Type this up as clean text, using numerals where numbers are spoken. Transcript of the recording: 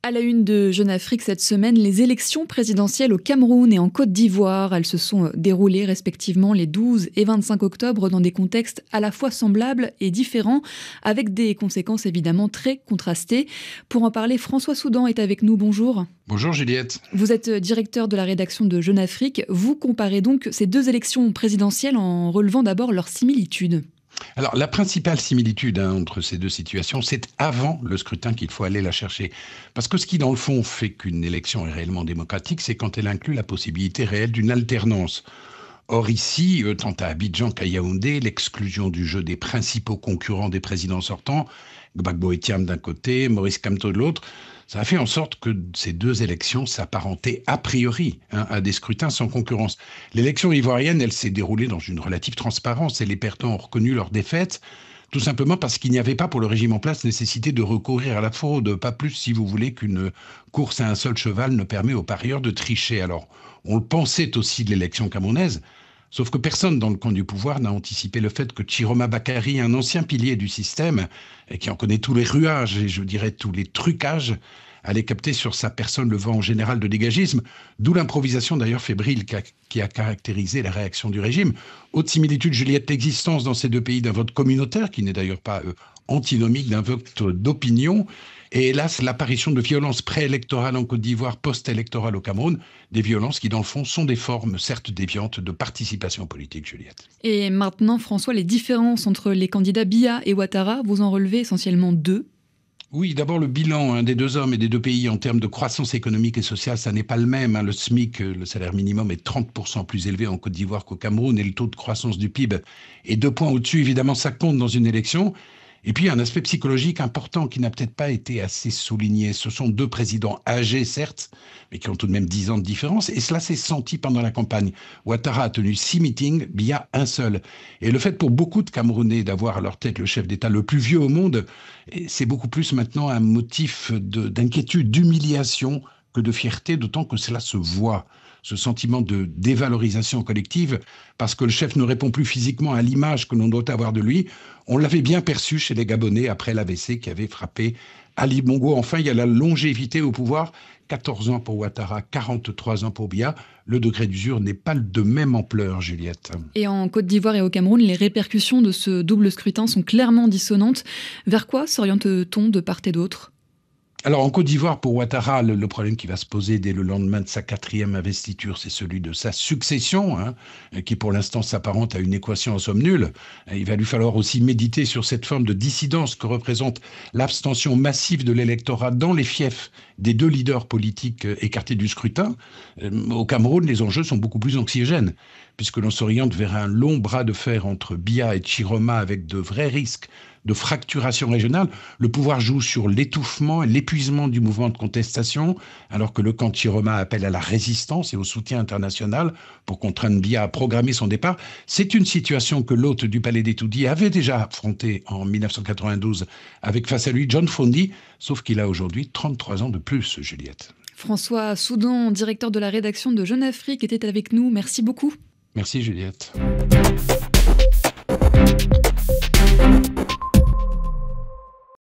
À la une de Jeune Afrique cette semaine, les élections présidentielles au Cameroun et en Côte d'Ivoire. Elles se sont déroulées respectivement les 12 et 25 octobre dans des contextes à la fois semblables et différents, avec des conséquences évidemment très contrastées. Pour en parler, François Soudan est avec nous. Bonjour. Bonjour Juliette. Vous êtes directeur de la rédaction de Jeune Afrique. Vous comparez donc ces deux élections présidentielles en relevant d'abord leurs similitudes. Alors, la principale similitude entre ces deux situations, c'est avant le scrutin qu'il faut aller la chercher. Parce que ce qui, dans le fond, fait qu'une élection est réellement démocratique, c'est quand elle inclut la possibilité réelle d'une alternance. Or ici, tant à Abidjan qu'à Yaoundé, l'exclusion du jeu des principaux concurrents des présidents sortants, Gbagbo Etiam d'un côté, Maurice Kamto de l'autre, ça a fait en sorte que ces deux élections s'apparentaient a priori à des scrutins sans concurrence. L'élection ivoirienne, elle s'est déroulée dans une relative transparence et les perdants ont reconnu leur défaite, tout simplement parce qu'il n'y avait pas pour le régime en place nécessité de recourir à la fraude, pas plus si vous voulez qu'une course à un seul cheval ne permet aux parieurs de tricher. Alors, on le pensait aussi de l'élection camerounaise, sauf que personne dans le camp du pouvoir n'a anticipé le fait que Chiroma Bakary, un ancien pilier du système, et qui en connaît tous les ruages et je dirais tous les trucages, allait capter sur sa personne le vent général de dégagisme, d'où l'improvisation d'ailleurs fébrile qui a caractérisé la réaction du régime. Autre similitude, Juliette, l'existence dans ces deux pays d'un vote communautaire, qui n'est d'ailleurs pas antinomique d'un vote d'opinion, et hélas l'apparition de violences préélectorales en Côte d'Ivoire, post-électorales au Cameroun, des violences qui dans le fond sont des formes certes déviantes de participation politique, Juliette. Et maintenant, François, les différences entre les candidats Biya et Ouattara, vous en relevez essentiellement deux. Oui, d'abord le bilan des deux hommes et des deux pays en termes de croissance économique et sociale, ça n'est pas le même. Le SMIC, le salaire minimum, est 30% plus élevé en Côte d'Ivoire qu'au Cameroun et le taux de croissance du PIB est 2 points au-dessus. Évidemment, ça compte dans une élection. Et puis, un aspect psychologique important qui n'a peut-être pas été assez souligné. Ce sont deux présidents âgés, certes, mais qui ont tout de même 10 ans de différence. Et cela s'est senti pendant la campagne. Ouattara a tenu 6 meetings, Biya un seul. Et le fait pour beaucoup de Camerounais d'avoir à leur tête le chef d'État le plus vieux au monde, c'est beaucoup plus maintenant un motif d'inquiétude, d'humiliation que de fierté, d'autant que cela se voit. Ce sentiment de dévalorisation collective, parce que le chef ne répond plus physiquement à l'image que l'on doit avoir de lui. On l'avait bien perçu chez les Gabonais après l'AVC qui avait frappé Ali Bongo. Enfin, il y a la longévité au pouvoir, 14 ans pour Ouattara, 43 ans pour Biya. Le degré d'usure n'est pas de même ampleur, Juliette. Et en Côte d'Ivoire et au Cameroun, les répercussions de ce double scrutin sont clairement dissonantes. Vers quoi s'oriente-t-on de part et d'autre ? Alors, en Côte d'Ivoire, pour Ouattara, le problème qui va se poser dès le lendemain de sa 4e investiture, c'est celui de sa succession, qui pour l'instant s'apparente à une équation en somme nulle. Il va lui falloir aussi méditer sur cette forme de dissidence que représente l'abstention massive de l'électorat dans les fiefs des deux leaders politiques écartés du scrutin. Au Cameroun, les enjeux sont beaucoup plus anxiogènes, puisque l'on s'oriente vers un long bras de fer entre Biya et Chiroma avec de vrais risques de fracturation régionale. Le pouvoir joue sur l'étouffement et l'épuisement du mouvement de contestation, alors que le camp de Chiroma appelle à la résistance et au soutien international pour contraindre Biya à programmer son départ. C'est une situation que l'hôte du Palais des Toudi avait déjà affrontée en 1992 avec face à lui John Fondi, sauf qu'il a aujourd'hui 33 ans de plus, Juliette. François Soudan, directeur de la rédaction de Jeune Afrique, était avec nous. Merci beaucoup. Merci Juliette.